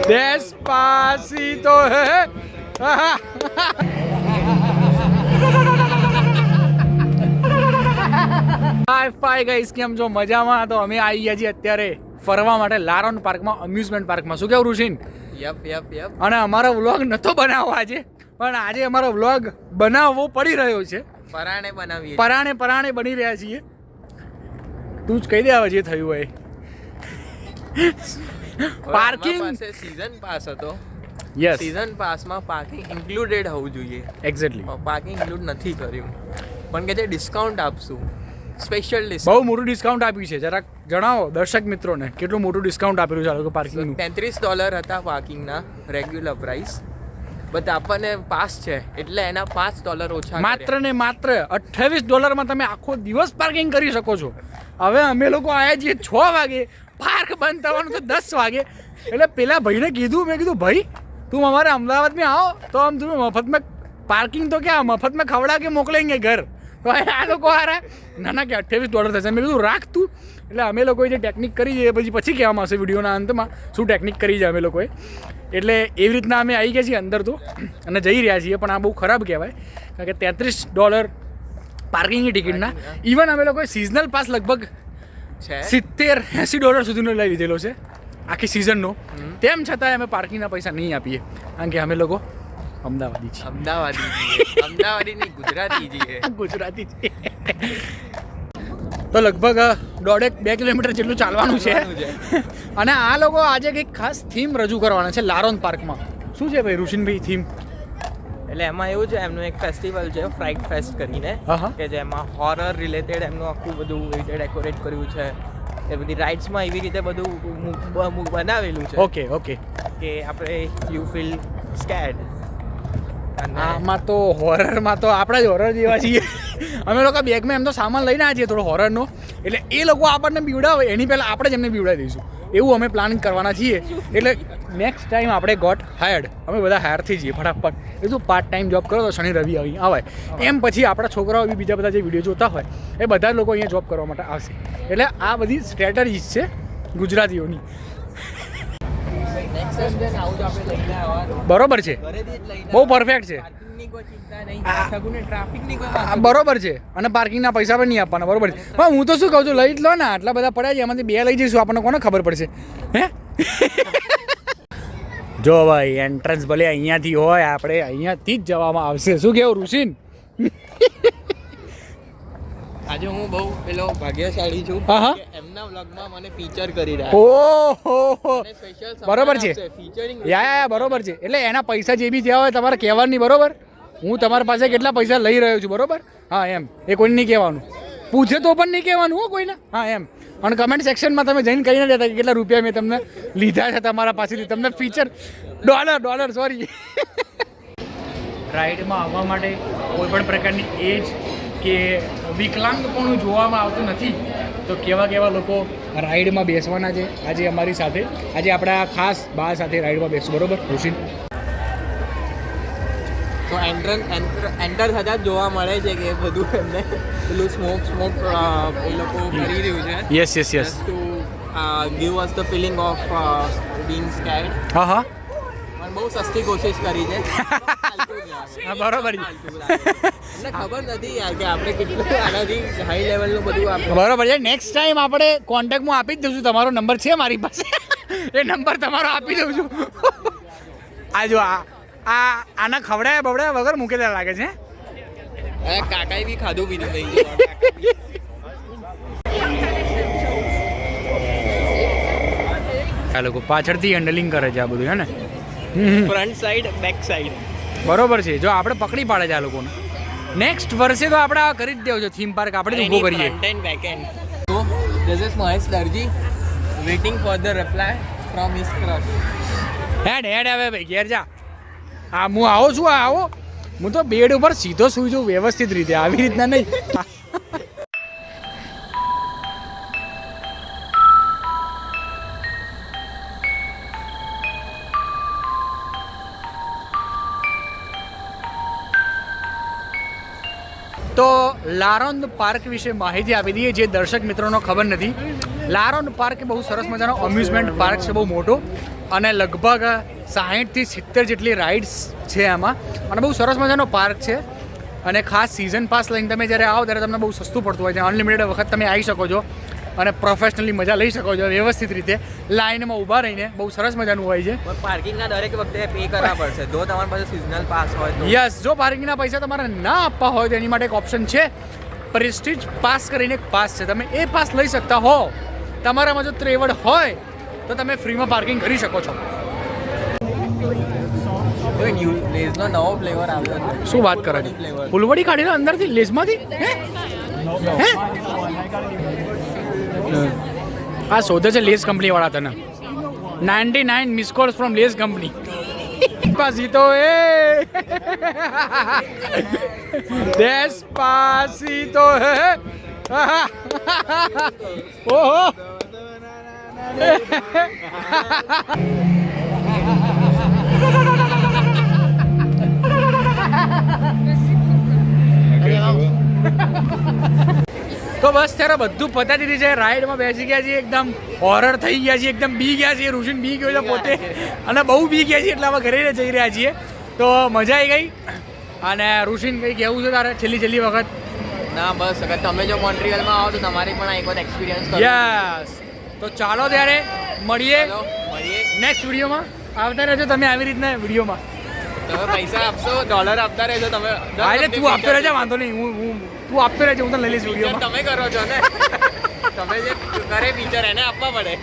Despacito હે hi guys, કેમ છો? મજામાં? તો અમે આવી ગયા છીએ અત્યારે ફરવા માટે લારોન પાર્કમાં, અમ્યુઝમેન્ટ પાર્કમાં. શું કેવું ઋષિન? યપ. અને અમારો વ્લોગ નતો બનાવવો આજે, પણ આજે અમારો વ્લોગ બનાવવો પડી રહ્યો છે. પરાણે બની રહ્યા છીએ. તું જ કહી દે હવે જે થયું હોય. પાર્કિંગ સીઝન પાસ હતો. યસ, સીઝન પાસમાં પાર્કિંગ ઇન્ક્લુડેડ હોવું જોઈએ. એક્ઝેક્ટલી. પાર્કિંગ ઇન્ક્લુડ નથી કર્યું, પણ કે જે ડિસ્કાઉન્ટ આપશું, સ્પેશિયલ બહુ ડિસ્કાઉન્ટ. મોટું ડિસ્કાઉન્ટ આપ્યું છે. જરાક જણાવો દર્શક મિત્રોને કેટલું મોટું ડિસ્કાઉન્ટ આપેલું છે આ લોકો પાર્કિંગનું. $33 હતા પાર્કિંગના રેગ્યુલર પ્રાઇસ, બટ આપણને પાસ છે એટલે એના $5 ઓછા. માત્ર ને માત્ર $28 તમે આખો દિવસ પાર્કિંગ કરી શકો છો. હવે અમે લોકો આવ્યા છીએ 6 વાગે, પાર્ક બંધ થવાનું તો 10 વાગે. એટલે પેલા ભાઈને કીધું, મેં કીધું ભાઈ तुम हमारे अहमदाबाद में आओ तो हम तुम्हें मफत में पार्किंग तो क्या मफत में खवड़ा के मोकलेंगे घर. તો આ લોકો આ રહ્યા ના કે $28 થશે. મેં કીધું રાખ તું. એટલે અમે લોકોએ જે ટેકનિક કરી છે પછી કહેવામાં આવશે વિડીયોના અંતમાં શું ટેકનિક કરી છે અમે લોકોએ. એટલે એવી રીતના અમે આવી ગયા છીએ અંદર તો અને જઈ રહ્યા છીએ, પણ આ બહુ ખરાબ કહેવાય કારણ કે $33 પાર્કિંગની ટિકિટના. ઇવન અમે લોકોએ સિઝનલ પાસ લગભગ $70-80 સુધીનો લઈ લીધેલો છે આખી સિઝનનો. તેમ છતાંય અમે પાર્કિંગના પૈસા નહીં આપીએ કારણ કે અમે લોકો અમદાવાદી છીએ. અમદાવાદી નહીં, ગુજરાતી છીએ. તો લગભગ 1.5-2 કિલોમીટર જેટલું ચાલવાનું છે. અને આ લોકો આજે કંઈક ખાસ થીમ રજૂ કરવાના છે લારોન પાર્કમાં. શું છે ભાઈ ઋષિનભાઈ થીમ? એટલે એમાં એવું છે, એમનું એક ફેસ્ટિવલ છે ફ્રાઇડ ફેસ્ટ કરીને, કે જેમાં હોરર રિલેટેડ એમનું આખું બધું રીતે ડેકોરેટ કર્યું છે. એ બધી રાઇડ્સમાં એવી રીતે બધું બનાવેલું છે. ઓકે કે આપણે યુ ફીલ સ્કેર્ડ. આમાં તો હોરરમાં તો આપણા જ હોરર જેવા છીએ. અમે લોકો બેગમાં એમ તો સામાન લઈને આવ્યા છીએ થોડો હોરરનો, એટલે એ લોકો આપણને બીવડાવે એની પહેલાં આપણે જ એમને બીવડાવી દઈશું એવું અમે પ્લાનિંગ કરવાના છીએ. એટલે નેક્સ્ટ ટાઈમ આપણે ગોટ હાયર્ડ, અમે બધા હાયર થઈ જઈએ ફટાફટ. એ શું પાર્ટ ટાઈમ જોબ કરો તો શનિ રવિ આવી આવાય એમ. પછી આપણા છોકરાઓ બી બીજા બધા જે વિડીયો જોતા હોય એ બધા લોકો અહીંયા જોબ કરવા માટે આવશે. એટલે આ બધી સ્ટ્રેટજીસ છે ગુજરાતીઓની. બરોબર છે, બહુ પરફેક્ટ છે. બરોબર છે. અને પાર્કિંગના પૈસા પણ નહીં આપવાના. બરોબર છે. હા, હું તો શું કહું છું, લઈ જ લો ને, આટલા બધા પડ્યા છે એમાંથી 2 લઈ જઈશું, આપણને કોને ખબર પડશે હે? જો ભાઈ એન્ટ્રન્સ ભલે અહીંયાથી હોય, આપણે અહીંયાથી જ જવામાં આવશે. શું કેવું ઋષિન? આજે હું બહુ પેલો ભાગ્યશાળી છું કે એમના વ્લોગમાં મને ફીચર કરી રહ્યા. ઓહો, બરોબર છે. યા બરોબર છે. એટલે એના પૈસા જે બી થયા હોય તમારે કહેવાનું નહીં. બરોબર, હું તમારા પાસે કેટલા પૈસા લઈ રહ્યો છું. બરોબર, હા એમ. એ કોઈને નહીં કહેવાનું, પૂછે તો પણ નહીં કહેવાનું હો કોઈને. હા એમ. અને કમેન્ટ સેક્શનમાં તમે જઈને કહી ના દેતા કે કેટલા રૂપિયા મેં તમને લીધા છે તમારા પાસેથી, તમને ફીચર ડોલર સોરી. રાઈડમાં આવવા માટે કોઈ પણ પ્રકારની એજ કે વિકલાંગપણું જોવામાં આવતું નથી. તો કેવા લોકો રાઈડમાં બેસવાના છે આજે અમારી સાથે. આજે આપણા ખાસ બા સાથે રાઈડમાં બેસશું. બરોબર ઋષિન? તો એન્ટર થતા જ જોવા મળે છે કે બધું એમને પેલું સ્મોક એ લોકો કરી રહ્યું છે. Yes to give us the feeling of being scared. હા પણ બહુ સસ્તી કોશિશ કરી છે. બરોબર છે. એમને ખબર નથી યાર કે આપણે કેટલું આનાથી હાઈ લેવલનું બધું આપણે. બરોબર છે. નેક્સ્ટ ટાઈમ આપણે કોન્ટેક્ટમાં આપી જ દઉં છું. તમારો નંબર છે મારી પાસે, એ નંબર તમારો આપી દઉં છું. આ જો આના ખવડાયા બવડાયા વગર મૂકેલા લાગે છે. કાકાએ બી ખાધું પીધું નહીં. આ લોકો પાછળથી હેન્ડલિંગ કરે છે આ બધું, હે ને? Front side back side. બરોબર છે. જો આપણે પકડી પાડે છે આ લોકોને. નેક્સ્ટ વર્ષે તો આપણે આ કરી જ દેવું છે થીમ પાર્ક, આપણે જ ઊભો કરીએ. Front end back end. તો this is Mahesh Darji waiting for the reply from his crush. હેડ હવે ભાઈ ઘેર જા. હા, હું આવો છું. આવો, હું તો બેડ ઉપર સીધો સુઈ જાઉં વ્યવસ્થિત રીતે, આવી રીતના નહીં. તો લારોન પાર્ક વિશે માહિતી આપી દઈએ જે દર્શક મિત્રોનો ખબર નથી. લારોન પાર્ક એ બહુ સરસ મજાનો અમ્યુઝમેન્ટ પાર્ક છે, બહુ મોટો. અને લગભગ 60થી 70 જેટલી રાઇડ્સ છે આમાં અને બહુ સરસ મજાનો પાર્ક છે અને ખાસ સિઝન પાસ લઈને તમે જ્યારે આવો ત્યારે તમને બહુ સસ્તું પડતું હોય છે. અનલિમિટેડ વખત તમે આવી શકો છો અને પ્રોફેશનલી મજા લઈ શકો છો વ્યવસ્થિત રીતે લાઇનમાં ઊભા રહીને. બહુ સરસ મજાનું હોય છે. પાર્કિંગના દરેક વખતે પે કરવા પડશે જો તમારી પાસે સિઝનલ પાસ હોય તો. યસ, જો પાર્કિંગના પૈસા તમારે ના આપવા હોય તો એની માટે એક ઓપ્શન છે, પ્રેસ્ટીજ પાસ કરીને એક પાસ છે. તમે એ પાસ લઈ શકતા હો. તમારામાં જો ત્રેવડ હોય તો તમે ફ્રીમાં પાર્કિંગ કરી શકો છો. લેઝનો નવો ફ્લેવર આવ્યો છે. શું વાત કરે છે? ફૂલવડી કાઢીને અંદરથી લેઝમાંથી હે આ શોધે છે લેઝ કંપની વાળા તને. 99 miss calls from Lay's company. Despacito, Despacito, oh. તો બસ ત્યારે બધું પતાવી દીધી છે. રાઈડમાં બેસી ગયા છીએ, એકદમ હોરર થઈ ગયા છીએ, એકદમ બી ગયા છીએ. ઋષિન બી ગયો છે પોતે અને બહુ બી ગયા છીએ એટલે અમે ઘરે જઈ રહ્યા છીએ. તો મજા આવી ગઈ. અને ઋષિન કંઈ કહેવું છે તારે છેલ્લી વખત? ના બસ અગર તમે જો મોન્ટ્રીયલમાં આવો તો તમારે પણ એક વખત એક્સપિરિયન્સ કરો. યસ, તો ચાલો ત્યારે મળીએ નેક્સ્ટ વિડીયોમાં. આવતા રહેજો તમે આવી રીતના વિડીયોમાં. તમે પૈસા આપશો, ડોલર આપતા રહેજો તમે. હા એટલે તું આપતો રહેજે, વાંધો નહીં. તું આપતો રહેજે, હું તને લઈ લઈશ વિડીયોમાં. તમે કરો છો ને તમે જે કરે પિક્ચર એને આપવા પડે.